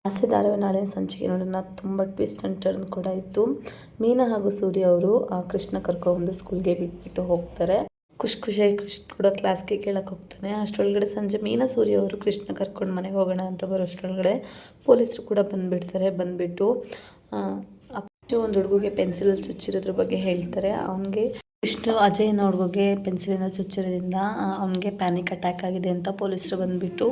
ಹಾಸ್ಯ ಧಾರಾವಾಹಿ ನಾಳಿನ ಸಂಚಿಕೆ ನೋಡೋಣ. ತುಂಬ ಟ್ವಿಸ್ಟ್ ಆ್ಯಂಡ್ ಟರ್ನ್ ಕೂಡ ಇತ್ತು. ಮೀನಾ ಹಾಗೂ ಸೂರ್ಯ ಅವರು ಕೃಷ್ಣ ಕರ್ಕೊಂಡ್ಬಂದು ಸ್ಕೂಲ್ಗೆ ಬಿಟ್ಬಿಟ್ಟು ಹೋಗ್ತಾರೆ. ಖುಷಿಯಾಗಿ ಕೃಷ್ಣ ಕೂಡ ಕ್ಲಾಸ್ಗೆ ಕೇಳಕ್ಕೆ ಹೋಗ್ತಾನೆ. ಅಷ್ಟರೊಳಗಡೆ ಸಂಜೆ ಮೀನಾ ಸೂರ್ಯ ಅವರು ಕೃಷ್ಣ ಕರ್ಕೊಂಡು ಮನೆಗೆ ಹೋಗೋಣ ಅಂತ ಬರೋಷ್ಟರೊಳಗಡೆ ಪೊಲೀಸರು ಕೂಡ ಬಂದುಬಿಡ್ತಾರೆ. ಬಂದುಬಿಟ್ಟು ಒಂದು ಹುಡುಗಿಗೆ ಪೆನ್ಸಿಲ್ ಚುಚ್ಚಿರೋದ್ರ ಬಗ್ಗೆ ಹೇಳ್ತಾರೆ. ಅವನಿಗೆ ಕೃಷ್ಣ ಅಜಯ್ ಹುಡುಗಿಗೆ ಪೆನ್ಸಿಲಿಂದ ಚುಚ್ಚಿರೋದ್ರಿಂದ ಅವನಿಗೆ ಪ್ಯಾನಿಕ್ ಅಟ್ಯಾಕ್ ಆಗಿದೆ ಅಂತ ಪೊಲೀಸರು ಬಂದುಬಿಟ್ಟು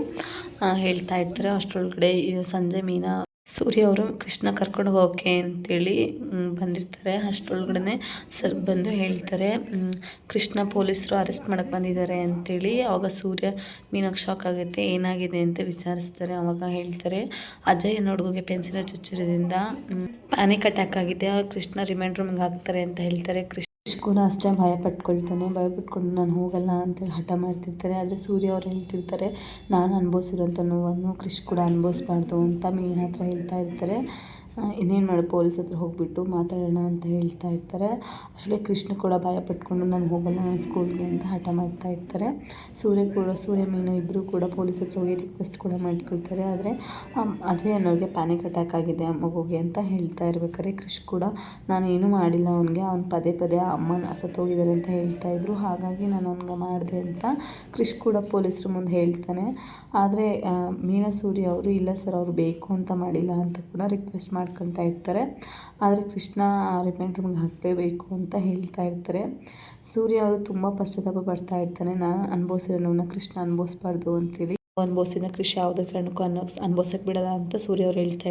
ಹೇಳ್ತಾ ಇರ್ತಾರೆ. ಅಷ್ಟರೊಳಗಡೆ ಸಂಜೆ ಮೀನಾ ಸೂರ್ಯ ಅವರು ಕೃಷ್ಣ ಕರ್ಕೊಂಡು ಹೋಗೋಕೆ ಅಂತೇಳಿ ಬಂದಿರ್ತಾರೆ. ಅಷ್ಟರೊಳಗಡೆ ಸರ್ ಬಂದು ಹೇಳ್ತಾರೆ ಕೃಷ್ಣ ಪೊಲೀಸರು ಅರೆಸ್ಟ್ ಮಾಡೋಕ್ಕೆ ಬಂದಿದ್ದಾರೆ ಅಂತೇಳಿ. ಆವಾಗ ಸೂರ್ಯ ಮೀನಾಗೆ ಶಾಕ್ ಆಗುತ್ತೆ, ಏನಾಗಿದೆ ಅಂತ ವಿಚಾರಿಸ್ತಾರೆ. ಆವಾಗ ಹೇಳ್ತಾರೆ ಅಜಯ್ ಹುಡುಗಿಗೆ ಪೆನ್ಸಿಲ್ ಚುಚ್ಚಿರೋದ್ರಿಂದ ಪ್ಯಾನಿಕ್ ಅಟ್ಯಾಕ್ ಆಗಿದೆ, ಕೃಷ್ಣ ರಿಮೈಂಡ್ ರೂಮ್ಗೆ ಹಾಕ್ತಾರೆ ಅಂತ ಹೇಳ್ತಾರೆ. ಕೃಷ್ಣ ಕೂಡ ಅಷ್ಟೇ ಭಯಪಟ್ಕೊಳ್ತಾನೆ. ಭಯಪಟ್ಕೊಂಡು ನಾನು ಹೋಗಲ್ಲ ಅಂತೇಳಿ ಹಠ ಮಾಡ್ತಿರ್ತಾರೆ. ಆದರೆ ಸೂರ್ಯ ಅವ್ರು ಹೇಳ್ತಿರ್ತಾರೆ ನಾನು ಅನುಭವಿಸಿರೋಂಥ ನೋವನ್ನು ಕೃಷ್ ಕೂಡ ಅನುಭವಿಸ್ಬಾರ್ದು ಅಂತ ಮೀನಾ ಹತ್ರ ಹೇಳ್ತಾ ಇರ್ತಾರೆ. ಇನ್ನೇನು ಮಾಡಿ ಪೊಲೀಸ್ ಹತ್ರ ಹೋಗಿಬಿಟ್ಟು ಮಾತಾಡೋಣ ಅಂತ ಹೇಳ್ತಾ ಇರ್ತಾರೆ. ಅಷ್ಟೇ ಕೃಷ್ಣ ಕೂಡ ಭಯಪಟ್ಕೊಂಡು ನಾನು ಹೋಗಲ್ಲ ನನ್ನ ಸ್ಕೂಲ್ಗೆ ಅಂತ ಹಠ ಮಾಡ್ತಾ ಇರ್ತಾರೆ. ಸೂರ್ಯ ಮೀನಾ ಇಬ್ಬರು ಕೂಡ ಪೊಲೀಸ್ ಹತ್ರ ಹೋಗಿ ರಿಕ್ವೆಸ್ಟ್ ಕೂಡ ಮಾಡ್ಕೊಳ್ತಾರೆ. ಆದರೆ ಅಜಯ್ ಅನ್ನೋರಿಗೆ ಪ್ಯಾನಿಕ್ ಅಟ್ಯಾಕ್ ಆಗಿದೆ ಮಗುಗೆ ಅಂತ ಹೇಳ್ತಾ ಇರ್ಬೇಕಾದ್ರೆ ಕೃಷ್ ಕೂಡ ನಾನು ಏನೂ ಮಾಡಿಲ್ಲ ಅವನಿಗೆ, ಅವ್ನು ಪದೇ ಅಮ್ಮನ ಸತ್ತೋಗಿದ್ದಾರೆ ಅಂತ ಹೇಳ್ತಾ ಇದ್ರು, ಹಾಗಾಗಿ ನಾನು ಅವ್ನಿಗೆ ಮಾಡಿದೆ ಅಂತ ಕೃಷ್ ಕೂಡ ಪೊಲೀಸರು ಮುಂದೆ ಹೇಳ್ತಾನೆ. ಆದರೆ ಮೀನಾ ಸೂರ್ಯ ಅವರು ಇಲ್ಲ ಸರ್ ಅವರು ಬೇಕು ಅಂತ ಮಾಡಿಲ್ಲ ಅಂತ ಕೂಡ ರಿಕ್ವೆಸ್ಟ್ ಮಾಡ್ಕೊತಾ ಇರ್ತಾರೆ. ಆದರೆ ಕೃಷ್ಣ ರಿಮೈಂಡ್ ರೂಮ್ಗೆ ಹಾಕಲೇಬೇಕು ಅಂತ ಹೇಳ್ತಾ ಇರ್ತಾರೆ. ಸೂರ್ಯ ಅವರು ತುಂಬ ಪಶ್ಚಾತ್ತಾಪ ಪಡ್ತಾ ಇರ್ತಾನೆ. ನಾನು ಅನುಭವಿಸಿರೋ ನೋವನ್ನ ಕೃಷ್ಣ ಅನುಭವಿಸ್ಬಾರ್ದು ಅಂತೇಳಿ. ಅನುಭವಿಸಿದ ಕೃಷಿ ಯಾವುದೇ ಕಾರಣಕ್ಕೂ ಅನುಭವಿಸಕ್ಕೆ ಬಿಡಲ್ಲ ಅಂತ ಸೂರ್ಯ ಅವರು ಹೇಳ್ತಾ ಇರ್ತಾರೆ.